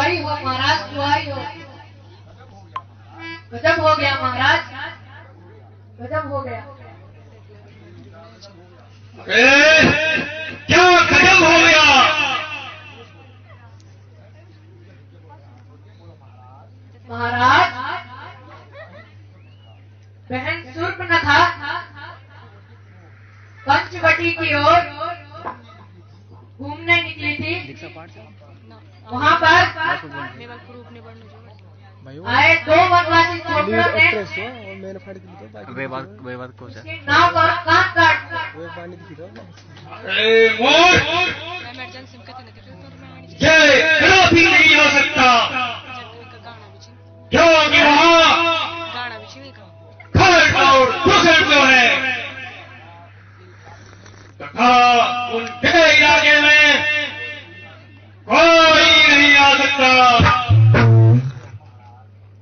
दुआई हो महाराज, दुआई हो। गजब हो गया महाराज, गजब हो गया। क्या गजब हो गया? महाराज, बहन शूर्पणखा पंचवटी की ओर घूमने निकली थी। वहाँ पर आए दो वनवासी छोकरों ने नाव पर काट काट ये कभी नहीं हो सकता, क्योंकि वहाँ खर्च और दूसर जो है तथा उनके इलाके में कोई नहीं आ सकता।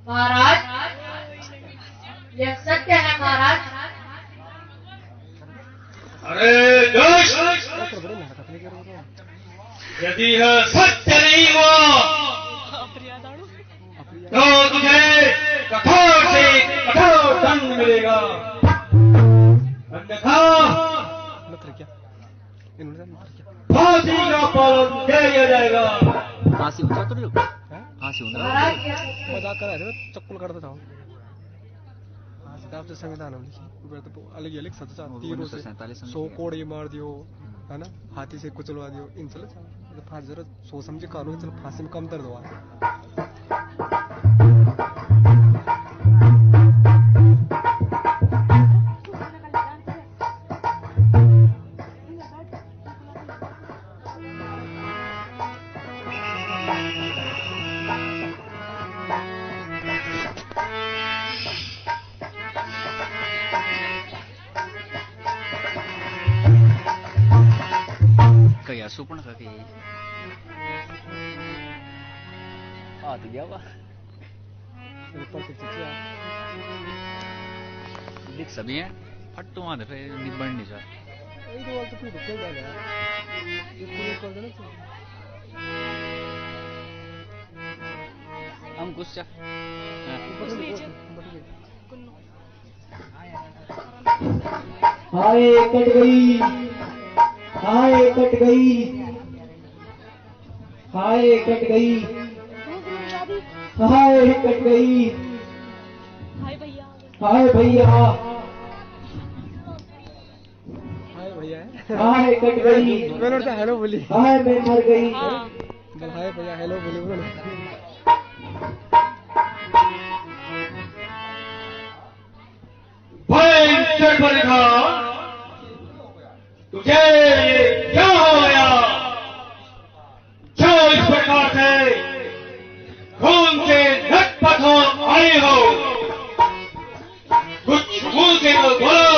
महाराज, यह सत्य है महाराज। अरे दोस्त, यदि यह सत्य नहीं हुआ तो तुझे कठोर से कठोर दंड मिलेगा, अन्यथा फांसी का पालन किया जाएगा। फांसी उतरा तो लोग, फांसी उतरा मजाक करा रहे हो, चक्कुल करता था आपसे संविधान में अलग अलग सजा, तीरों से 100 कोड़े मार दियो है ना, हाथी से कुचलवा दियो, इन चलो फांसी जरा सोच समझे कानून, चलो फांसी में कम दर्द हुआ। कया सुपन का के आ तो गया वा देख सभी हैं फट्टू वहां फिर निबड़ नहीं जा ये तो वाल तो पूरा खेल डाला यार, ये पूरे कर देना चाहिए। हम कुछ चा हाय कट गई, हाय कट गई, हाय कट गई, हाय कट गई, हाय भैया, हाय भैया है, हाय कट गई, मैंने उनसे हेलो बोली, हाय मैं मर गई। हाय भैया हेलो बोली उन्होंने। भयंकर बनेगा तुझे, क्या हो गया जो इस प्रकार से खून के लटपट हो आए हो? कुछ मुंह से तो बोलो।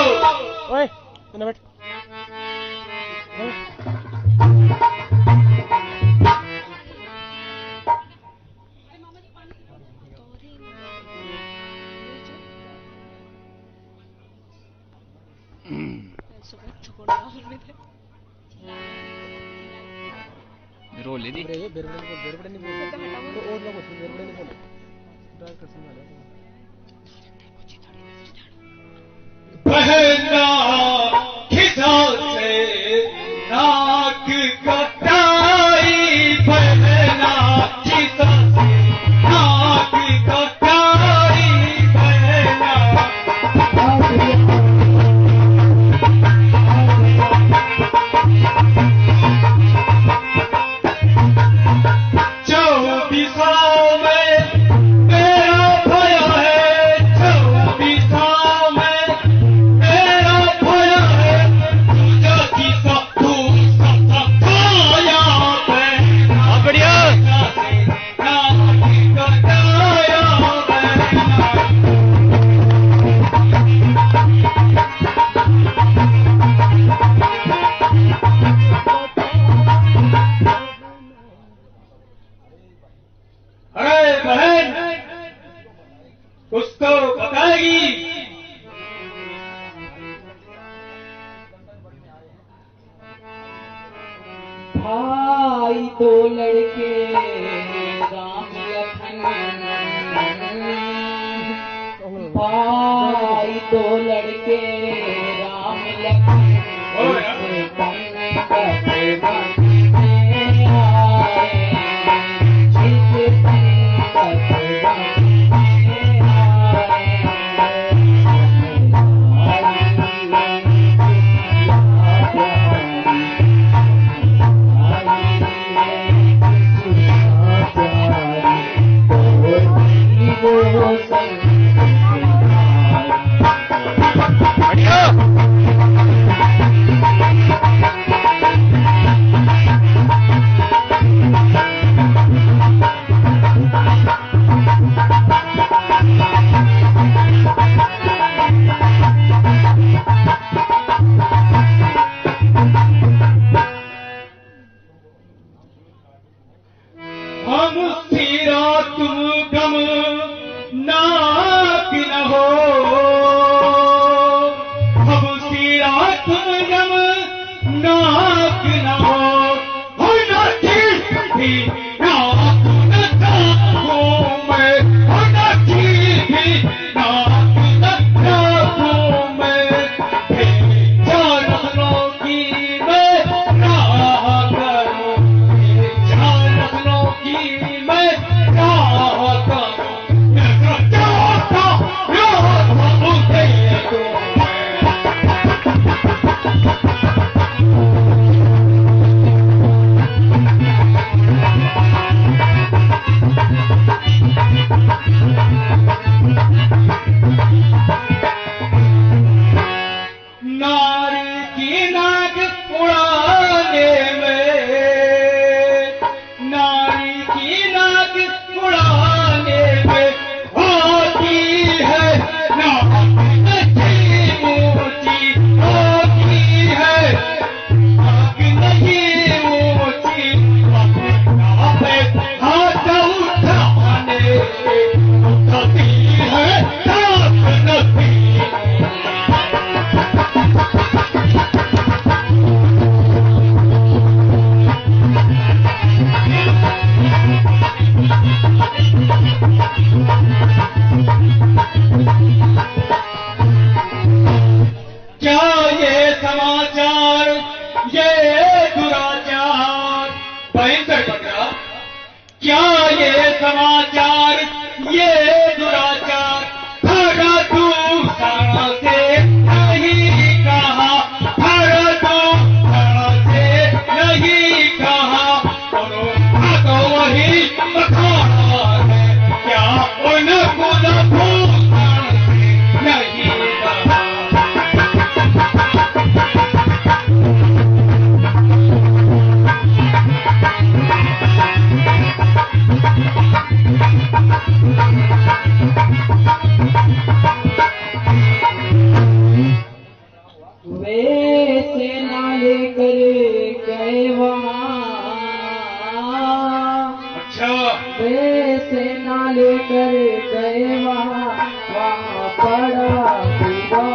ओए बैठ। रोल ले दी बेरबड़े नहीं बोल तो और लोग बेरबड़े नहीं बोले डॉक्टर समझा लो। बहना खिसा से नाक कटाई, बहना खिसा से नाक कटाई, बहना हम सीरा तुम गम नाक न हो, हम सीरा तुम गम नाक न हो, ना चीज भी नाक न चाहूं मैं, ना चीज भी नाक न चाहूं मैं, चार नस्लों की मैं राह करूं, चार नस्लों की मैं राह करूं, नस्ल चाहता राह उसे तो नारी की नाक उड़ाने में, नारी की नाक उड़ाने में होती है नाक नहीं ऊंची, होती है नाक नहीं ऊंची, हाथ उठाने उठती है नाक नहीं। क्या ये समाचार, ये दुराचार, 65 क्या ये समाचार, ये दुराचार, हर दूसरा से नहीं कहा, हर दूसरा से नहीं कहा, तो वही अखाड़ा है, क्या उनको दूसरा से नहीं कहा। वे सेना लेकर गए वहाँ, अच्छा वे सेना लेकर गए वहाँ, वहाँ बड़ा हुआ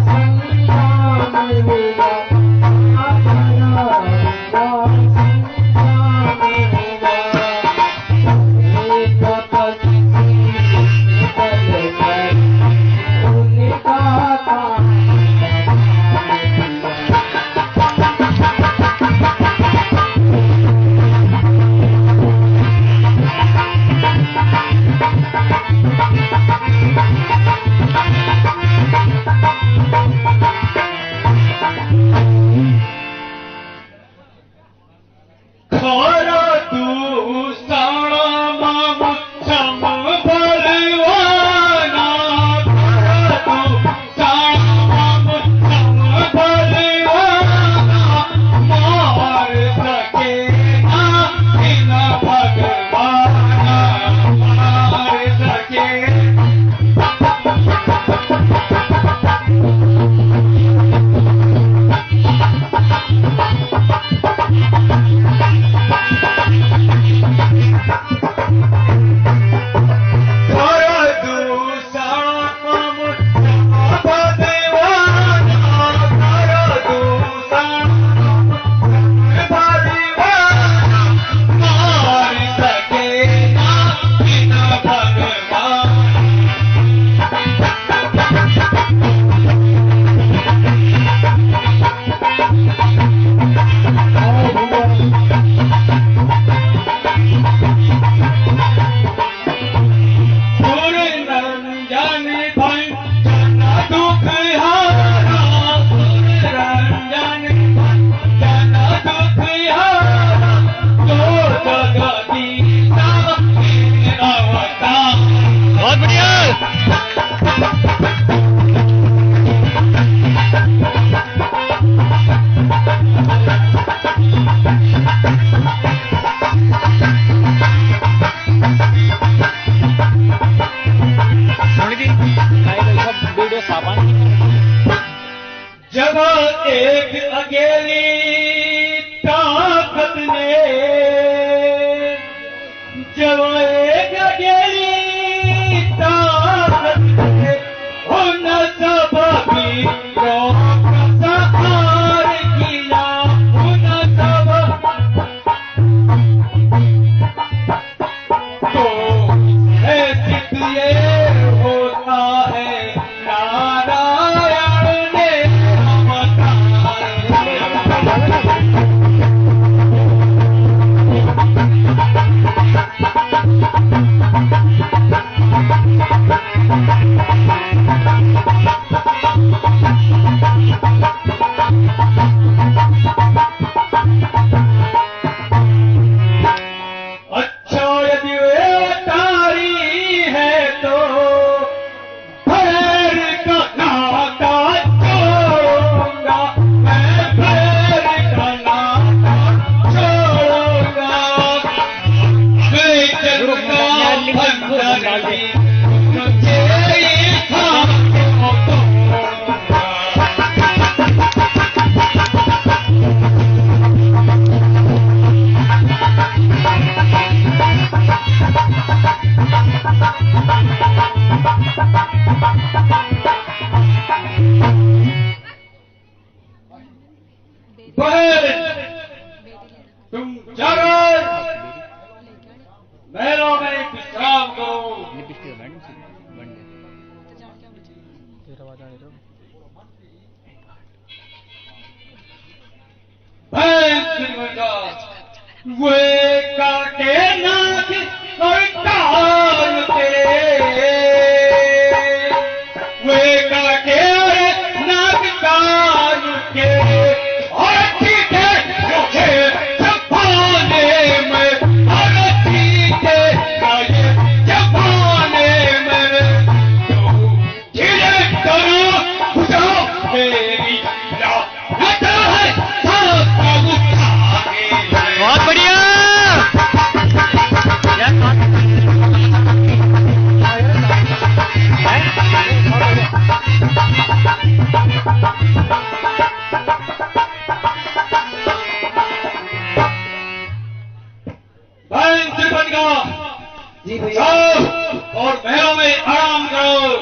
संग्राम हुआ, वहाँ बड़ा हुआ संग्राम हुआ, एक पक्षी बल कर उनका काम जब एक अकेली ताकत है उन सब की रोक सहार किया उन सब तो ऐसी ये होता है नारायण ने अच्छा यदि वे तारी है तो भैर का नाता छोड़ूंगा मैं भैर का नाता छोड़ूंगा मैं चलूंगा अंदर ही मुझे था तुम जाकर महलों में विश्राम करो वे काटे नाक और कान तेरे वे काटे नाक कान के और ठीक है मुझे जबाने में और ठीक है ये जबाने में तो धीरे करो बुझाओ मेरी लानत है सबका उठा के बहुत बढ़िया जी भैया जाओ और महलों में आराम करो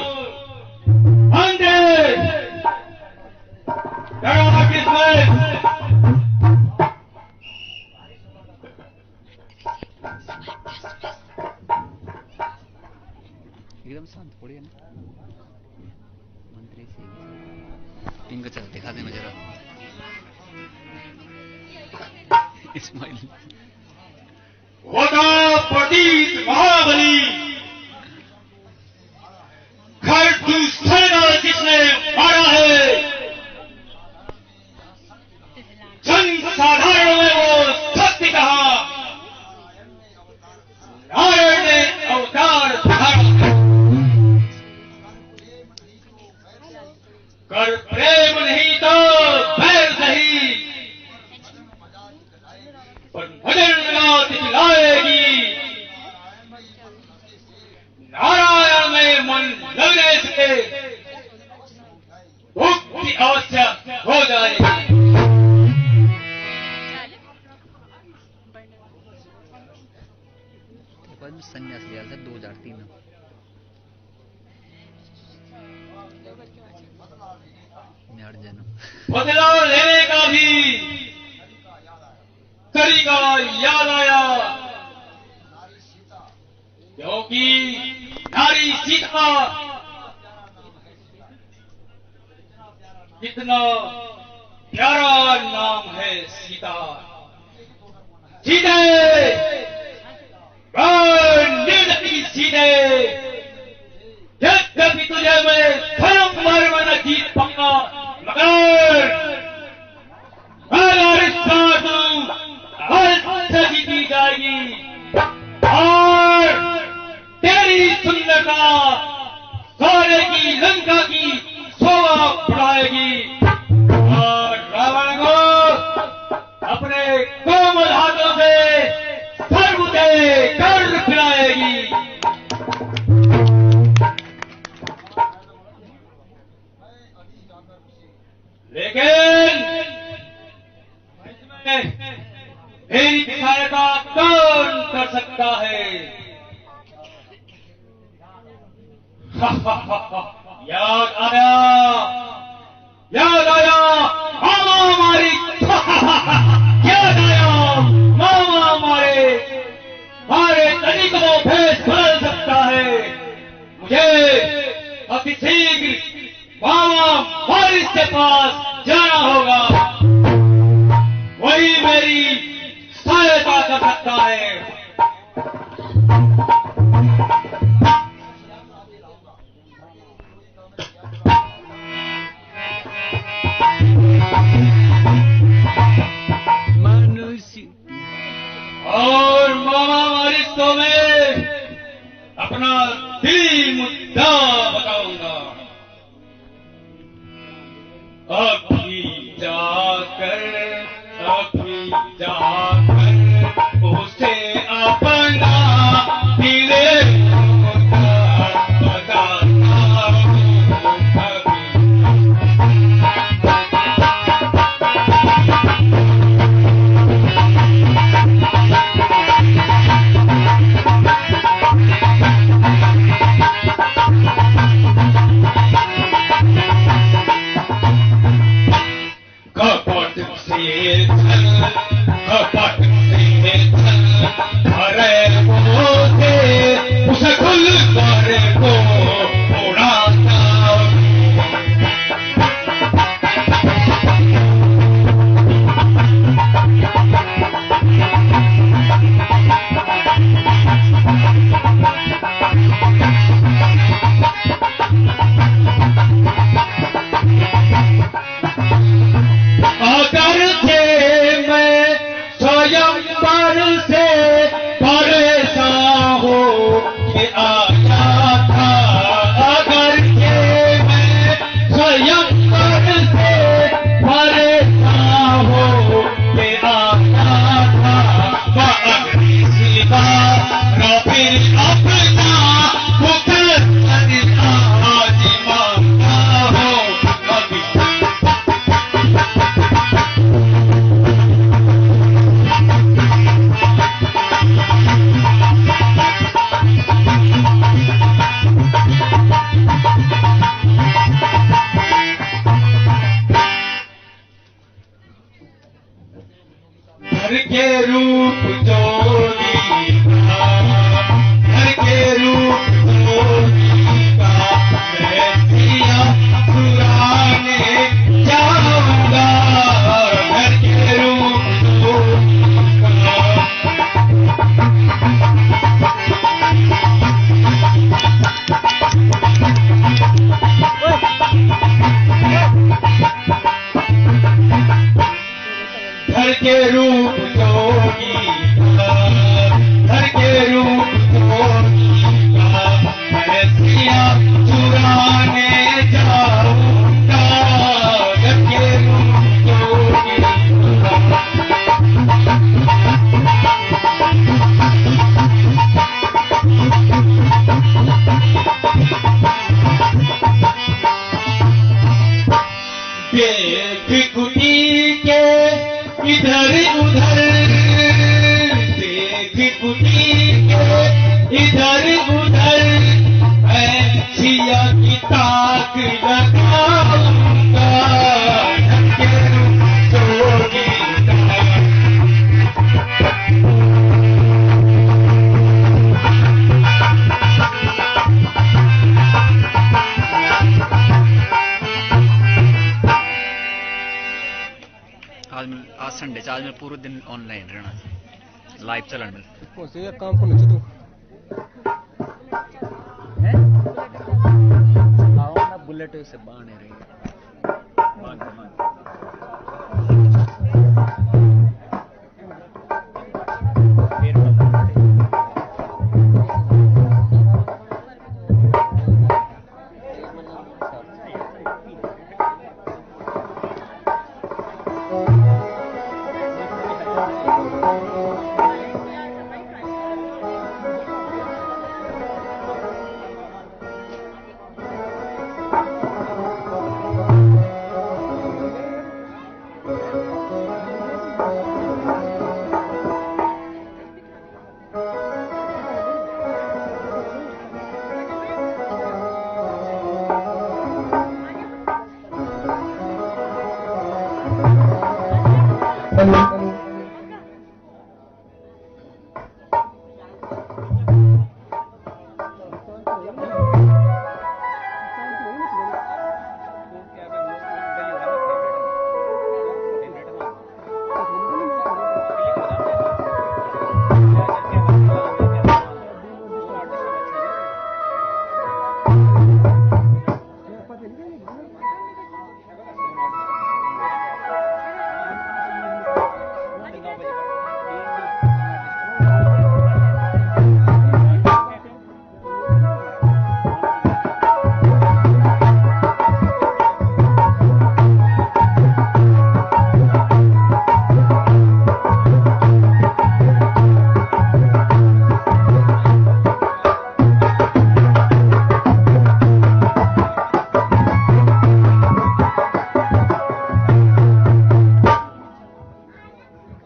अंधे किसमें एकदम शांत पड़िए ना मंत्री से इनको चल दिखा दे मुझे जरा इस्माइल होता प्रतीत महाबली घर दूसरा जिसने मारा है जन साधारण में वो सत्य कहा नारायण ने अवतार धारा कर प्रेम नहीं तो बैर सही पर भजन दिखलाएगी नारायण में मन लगने से मुक्ति अवश्य हो जाएगी संन्यास लिया था 2003 में बदला लेने का भी तरीका याद आया क्योंकि नारी सीता कितना प्यारा नाम है सीता सीधे निर्दयी सीधे यद्यपि तुझे मैं स्वयं मर में न जीत पाऊंगा मगर मेरा रिश्ता अवश्य जीती जाएगी और तेरी सुंदरता सारे की लंका की शोभा बढ़ाएगी और रावण को अपने कोमल हाथों से याद आया, याद आया मामा हमारी, याद आया मामा हमारे तनिक को भेष बदल सकता है। मुझे अति शीघ्र मामा वारिस के पास जाना होगा, वही मेरी सहायता कर सकता है। और मामा वारिस को मैं अपना दिली मुद्दा बताऊंगा। अभी जाकर उसे अपना दिले मुद्दा बताता आज संडे आज मैं पूरा दिन ऑनलाइन रहना लाइव चलन में उसे एक काम को नीचे तू हैं आओ ना बुलेट से बाने रही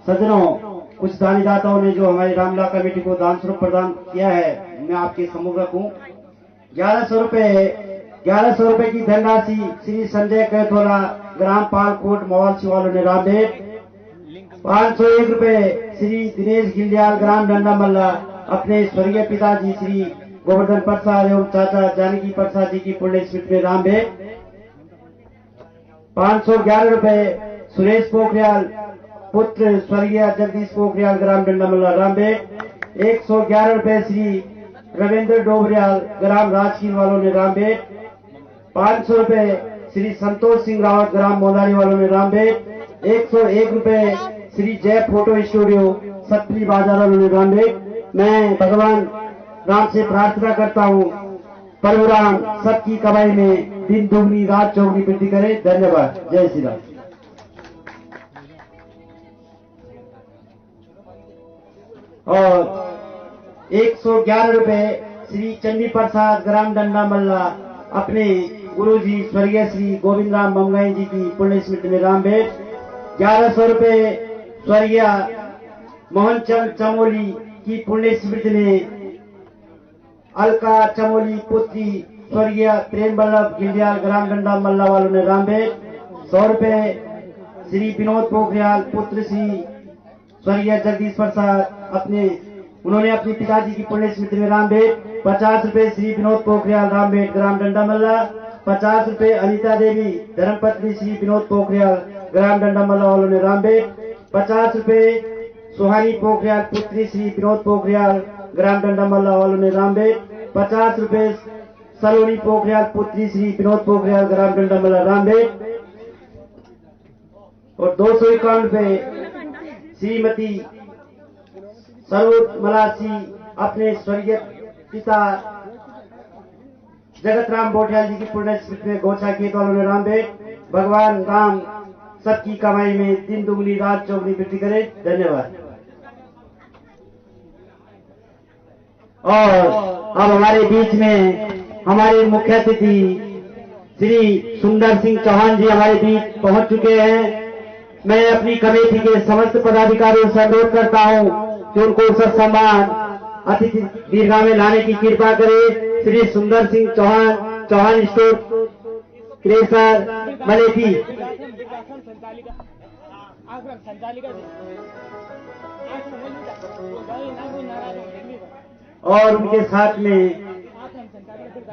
सज्जनों, कुछ दानीदाताओं ने जो हमारी रामला कमेटी को दान स्वरूप प्रदान किया है, मैं आपके सम्मुख रखूं। 1100 रुपए की धनराशि श्री संजय कैथोला, ग्राम पालकोट, मोवालसी वालों ने रामदेव। 501 रुपए श्री दिनेश गिलियाल, ग्राम डंडा मल्ला, अपने स्वर्गीय पिताजी श्री गोवर्धन प्रसाद एवं चाचा जानकी प्रसाद जी की पुण्य स्मृति में रामदेव। 511 रुपए सुरेश पोखरियाल, पुत्र स्वर्गीय जगदीश पोखरियाल, ग्राम डंडामल्ला, रामदेव। 111 रुपए श्री रविंद्र डोबरियाल, ग्राम राजकीर वालों ने रामदेव। 500 रुपए श्री संतोष सिंह रावत, ग्राम मोदारी वालों ने रामदेव। 101 रुपए श्री जय फोटो स्टूडियो, सतपुरी बाजार वालों ने रामदेव। मैं भगवान राम से प्रार्थना करता हूँ, प्रभु राम सबकी कमाई में दिन दुगनी रात चौगनी वृद्धि करे। धन्यवाद। जय श्री राम। और 111 रुपए श्री चंडी प्रसाद, ग्राम डंडा मल्ला, अपने गुरुजी स्वर्गीय श्री गोविंद राम मंगाई जी की पुण्य स्मृति में रामदेव। 1100 रुपए स्वर्गीय मोहन चंद चमोली की पुण्य स्मृति में अलका चमोली, पुत्री स्वर्गीय प्रेम वल्लभ गिलियाल, ग्राम डंडा मल्ला वालों ने रामदेव। 100 रुपए श्री विनोद पोखरियाल, पुत्र श्री स्वर्गीय जगदीश प्रसाद, उन्होंने अपने पिताजी की पुण्य स्मृति में रामदेव। 50 रुपए श्री विनोद पोखरियाल, रामबेट, ग्राम डंडा मल्ला। 50 रुपए अनिता देवी, धर्मपत्नी श्री विनोद पोखरियाल, ग्राम डंडा मल्ला वालों ने रामबेट। 50 रुपए सुहानी पोखरियाल, पुत्री श्री विनोद पोखरियाल, ग्राम डंडा मल्ला वालों ने रामबेट। 50 रुपए सलोनी पोखरियाल, पुत्री श्री विनोद पोखरियाल, ग्राम डंडा मल्ला, रामबेट। और 251 रुपए श्रीमती सरोज मलासी, अपने स्वर्गीय पिता जगत राम बोटियाल जी की पुण्य स्मृति में गोछा खेत वालों ने रामबेट। भगवान राम सबकी कमाई में दिन दुगनी रात चौगनी वृद्धि करे। धन्यवाद। और अब हमारे बीच में हमारे मुख्य अतिथि श्री सुंदर सिंह चौहान जी हमारे बीच पहुंच चुके हैं। मैं अपनी कमेटी के समस्त पदाधिकारियों से अनुरोध करता हूं कि उनको सम्मान अतिथि दीर्घा में लाने की कृपा करे। श्री सुंदर सिंह चौहान, चौहान स्टोर क्रेशर मलेठी। और उनके साथ में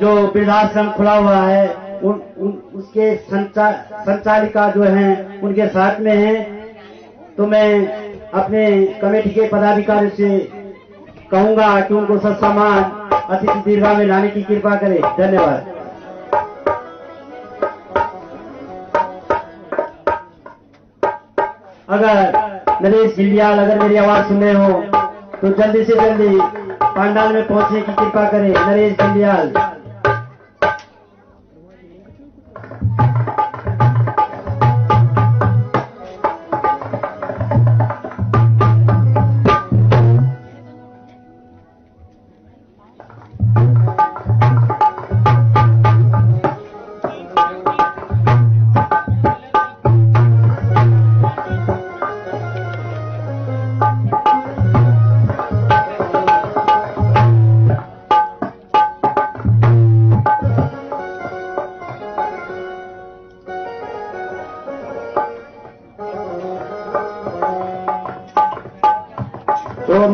जो वृद्धाश्रम खुला हुआ है उसके संचालिका जो हैं उनके साथ में हैं। तो मैं अपने कमेटी के पदाधिकारी से कहूंगा कि उनको सत्सम्मान अतिथि दीर्घा में लाने की कृपा करें। धन्यवाद। अगर नरेश गिलियाल अगर मेरी आवाज सुन रहे हो तो जल्दी से जल्दी पंडाल में पहुंचने की कृपा करें। नरेश गिलियाल।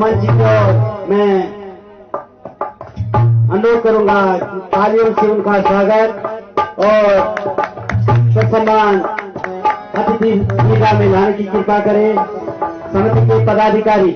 मंच की ओर मैं अनुरोध करूंगा तालियों से उनका स्वागत और सम्मान अतिथि दीर्घा में लाने की कृपा करें। समिति के पदाधिकारी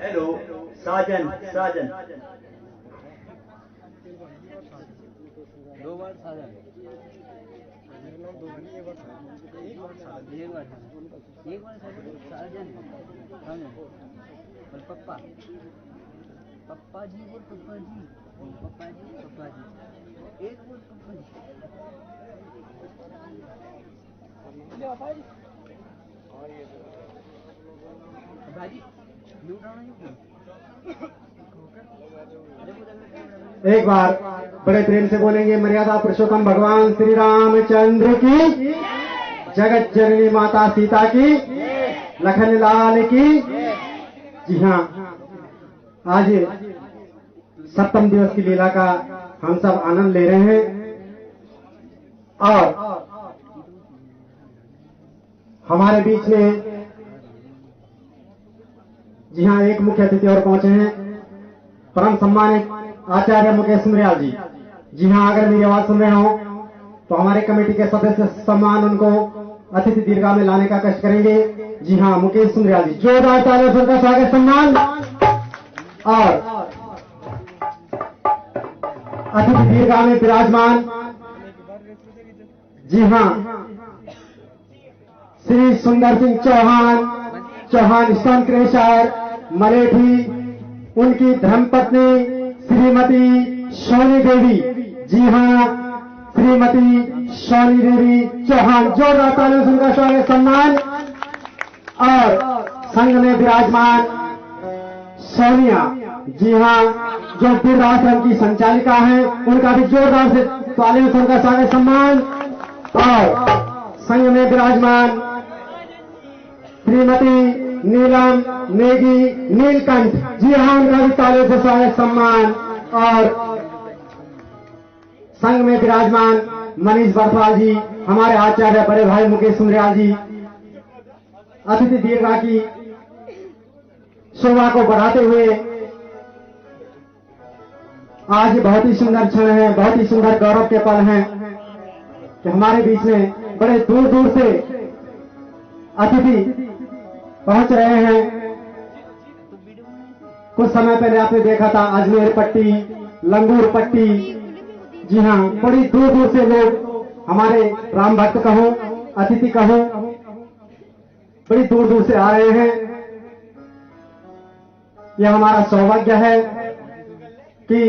हेलो साजन साजन दो बार साजन एक बार साजन बोल पप्पा पप्पा जी बोल पप्पा जी पप्पा जी पप्पा जी एक बोल पप्पा जी भाजी एक बार बड़े प्रेम से बोलेंगे। मर्यादा पुरुषोत्तम भगवान श्री रामचंद्र की, जगत जननी माता सीता की, लखन लाल की। जी हाँ, आज सप्तम दिवस की लीला का हम सब आनंद ले रहे हैं और हमारे बीच में जी हाँ एक मुख्य अतिथि और पहुंचे हैं, परम सम्मानित आचार्य मुकेश सुमरियाल जी। जी हाँ, अगर मेरी आवाज सुन रहे हो तो हमारे कमेटी के सदस्य सम्मान उनको अतिथि दीर्घा में लाने का कष्ट करेंगे। जी हाँ, मुकेश सुंदरियाल जी, जोरदार तालियों से उनका स्वागत सम्मान। और अतिथि दीर्घा में विराजमान, जी हाँ, श्री सुंदर सिंह चौहान स्टोन क्रेशर मलेठी, उनकी धर्मपत्नी श्रीमती सोनी देवी, जी हाँ, श्रीमती सोनी देवी चौहान, जोरदार तालियों से उनका स्वागत सम्मान। और संघ में विराजमान सोनिया, जी हाँ, जो वृद्धाश्रम की संचालिका हैं, उनका भी जोरदार से तालियों से उनका स्वागत सम्मान। और संघ में विराजमान श्रीमती नीलम नेगी नीलकंठ, जी हाँ, उनका भी तालियों से स्वागत सम्मान। और संघ में विराजमान मनीष बरसाल जी, हमारे आचार्य बड़े भाई मुकेश सुंदरियाल जी, अतिथि दीर्घा की शोभा को बढ़ाते हुए आज बहुत ही सुंदर क्षण है, बहुत ही सुंदर गौरव के पल हैं कि हमारे बीच में बड़े दूर दूर से अतिथि पहुंच रहे हैं। कुछ समय पहले आपने देखा था अजमेर पट्टी, लंगूर पट्टी, जी हाँ, बड़ी दूर दूर से लोग हमारे राम भक्त कहो, अतिथि कहो, बड़ी दूर दूर से आ रहे हैं। यह हमारा सौभाग्य है कि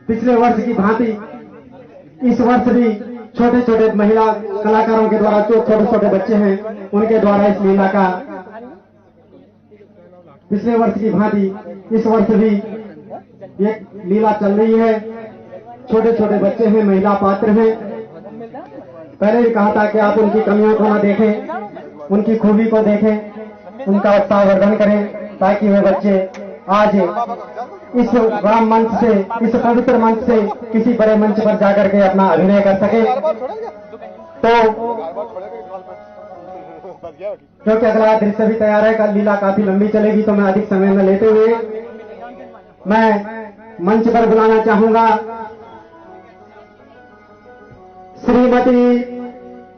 पिछले वर्ष की भांति इस वर्ष भी छोटे छोटे महिला कलाकारों के द्वारा, जो छोटे छोटे बच्चे हैं उनके द्वारा इस लीला का, पिछले वर्ष की भांति इस वर्ष भी ये लीला चल रही है। छोटे छोटे बच्चे हैं, महिला पात्र हैं। पहले भी कहा था कि आप उनकी कमियों को न देखें, उनकी खूबी को देखें, उनका उत्साहवर्धन करें, ताकि वे बच्चे आज इस राम मंच से, इस पवित्र मंच से किसी बड़े मंच पर जाकर के अपना अभिनय कर सके। तो क्योंकि अगला दृश्य भी तैयार है, कल लीला काफी लंबी चलेगी, तो मैं अधिक समय में लेते हुए मैं मंच पर बुलाना चाहूंगा श्रीमती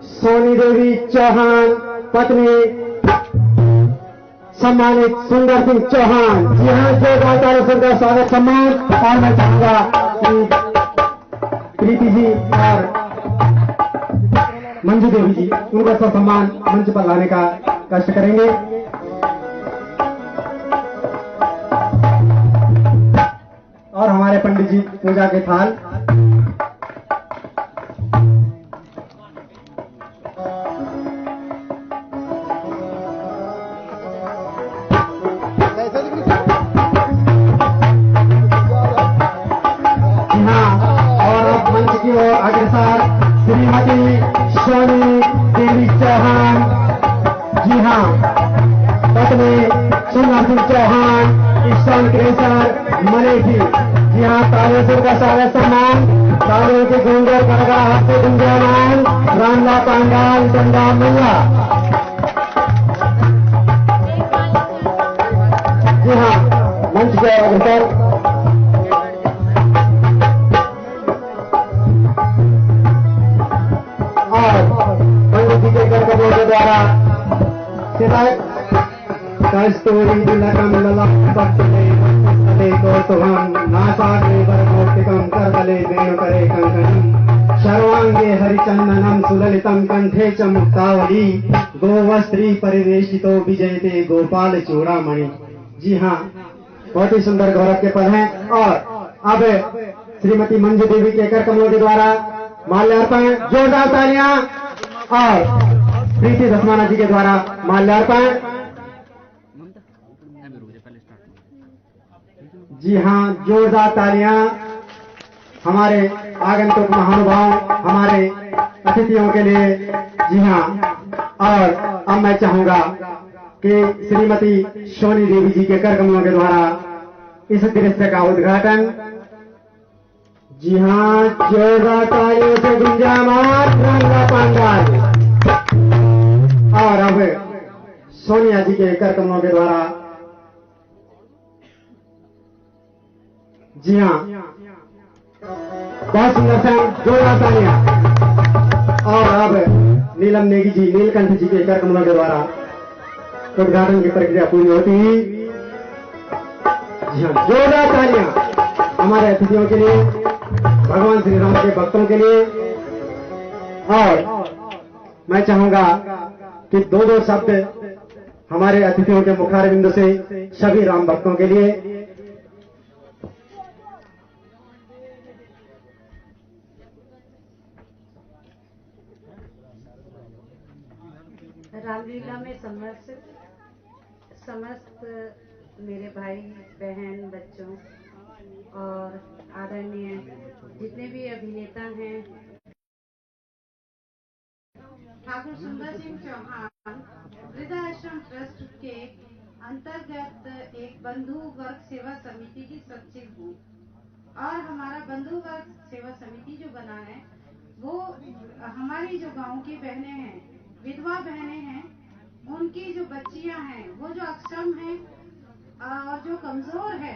सोनी देवी चौहान, पत्नी सम्मानित सुंदर सिंह चौहान, जी हाँ, जोरदार तालियों से उनका स्वागत सम्मान। और मैं चाहूंगा कि प्रीति जी और मंजू देवी जी उनका सम्मान मंच पर लाने का कष्ट करेंगे। और हमारे पंडित जी पूजा के थाल, अग्रसर श्रीमती सोनी देवी चौहान, जी हाँ, पत्नी सुंदर सिंह चौहान, स्टोन क्रेशर मलेठी, जी हाँ, तालियों से उनका स्वागत सम्मान। तालियों के गूंजर कड़का हाथ से गुंजायमान, रामला पांडाल डंडा मैया, जी हाँ, मंच के अग्रसर के द्वारा कस्तूरी तिलकम ललाटपट्टे कौतुभम नासाग्रे वरमौक्तिकम करतले वेणुकरे कंकणम सर्वांगे हरिचंदनम सुललितम कंठे च मुक्तावली गोवस्त्री परिवेशितो विजयते गोपाल चूड़ामणि। जी हाँ, बहुत ही सुंदर गौरव के पद हैं। और अब श्रीमती मंजू देवी के कर कमलों के द्वारा माल्यार्पण, जोरदार तालियां। और प्रीति दसमाना जी के द्वारा माल्यार्पण, जी हाँ, जोरदार तालियां हमारे आगंतुक महानुभाव, हमारे अतिथियों के लिए। जी हाँ, और अब मैं चाहूंगा कि श्रीमती सोनी देवी जी के कर कमलों के द्वारा इस दृश्य का उद्घाटन, जी हाँ, जोरदार तालियों से गुंजायमान रंगा पांडाल। और अब सोनिया जी के कर कमलों के द्वारा, जी हाँ, बहुत सुंदर से जोरदार तालियां। और अब नीलम नेगी जी, नीलकंठ जी के कर कमलों के द्वारा उद्घाटन की प्रक्रिया पूरी होती ही। जी हाँ, जोरदार तालियां हमारे अतिथियों के लिए, भगवान श्री राम के भक्तों के लिए। और मैं चाहूंगा कि दो शब्द हमारे अतिथियों के मुखारविंद से सभी राम भक्तों के लिए। रामलीला में समस्त मेरे भाई बहन बच्चों और आदरणीय जितने भी अभिनेता हैं, ठाकुर सुंदर सिंह चौहान वृद्धाश्रम ट्रस्ट के अंतर्गत एक बंधु वर्ग सेवा समिति की सचिव हूँ। और हमारा बंधु वर्ग सेवा समिति जो बना है वो हमारी जो गांव की बहनें हैं, विधवा बहनें हैं, उनकी जो बच्चियां हैं वो जो अक्षम हैं और जो कमजोर है